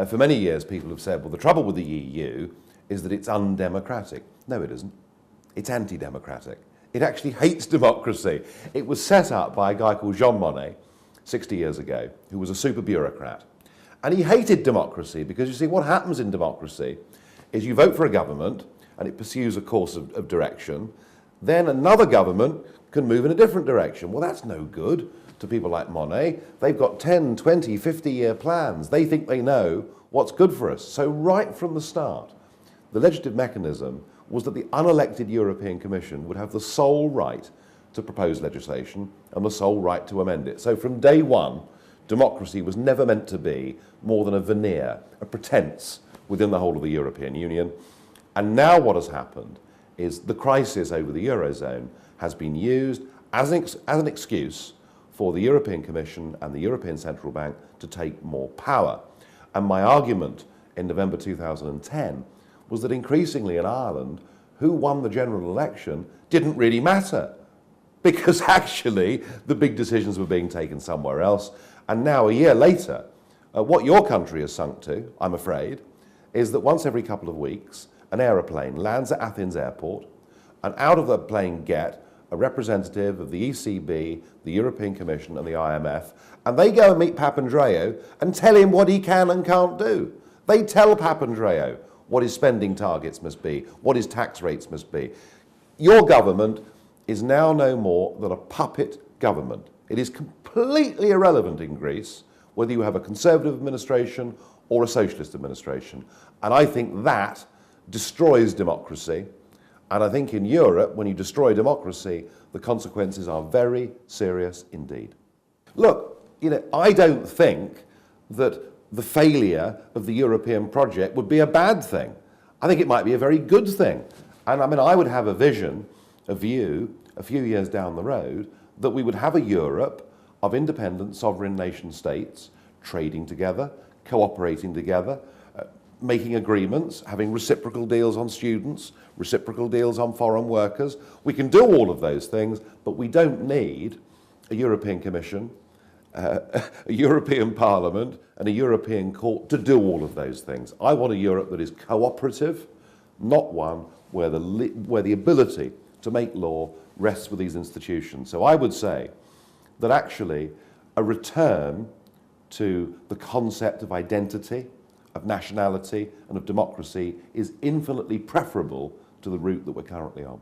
For many years, people have said, well, the trouble with the EU is that it's undemocratic. No, it isn't. It's anti-democratic. It actually hates democracy. It was set up by a guy called Jean Monnet 60 years ago, who was a super bureaucrat. And he hated democracy because, you see, what happens in democracy is you vote for a government and it pursues a course of direction. Then another government can move in a different direction. Well, that's no good to people like Monnet. They've got 10, 20, 50-year plans. They think they know what's good for us. So right from the start, the legislative mechanism was that the unelected European Commission would have the sole right to propose legislation and the sole right to amend it. So from day one, democracy was never meant to be more than a veneer, a pretense within the whole of the European Union. And now what has happened is the crisis over the Eurozone has been used as an excuse for the European Commission and the European Central Bank to take more power. And my argument in November 2010 was that increasingly in Ireland, who won the general election didn't really matter, because actually the big decisions were being taken somewhere else. And now, a year later, what your country has sunk to, I'm afraid, is that once every couple of weeks, an aeroplane lands at Athens airport, and out of the plane get a representative of the ECB, the European Commission and the IMF, and they go and meet Papandreou and tell him what he can and can't do. They tell Papandreou what his spending targets must be, what his tax rates must be. Your government is now no more than a puppet government. It is completely irrelevant in Greece whether you have a conservative administration or a socialist administration. And I think that destroys democracy. And I think in Europe, when you destroy democracy, the consequences are very serious indeed. Look, I don't think that the failure of the European project would be a bad thing. I think it might be a very good thing. And I mean, I would have a vision, a view, a few years down the road, that we would have a Europe of independent sovereign nation states trading together, cooperating together, making agreements, having reciprocal deals on students, reciprocal deals on foreign workers. We can do all of those things, but we don't need a European Commission, a European Parliament and a European Court to do all of those things. I want a Europe that is cooperative, not one where the ability to make law rests with these institutions. So I would say that actually a return to the concept of identity, of nationality and of democracy is infinitely preferable to the route that we're currently on.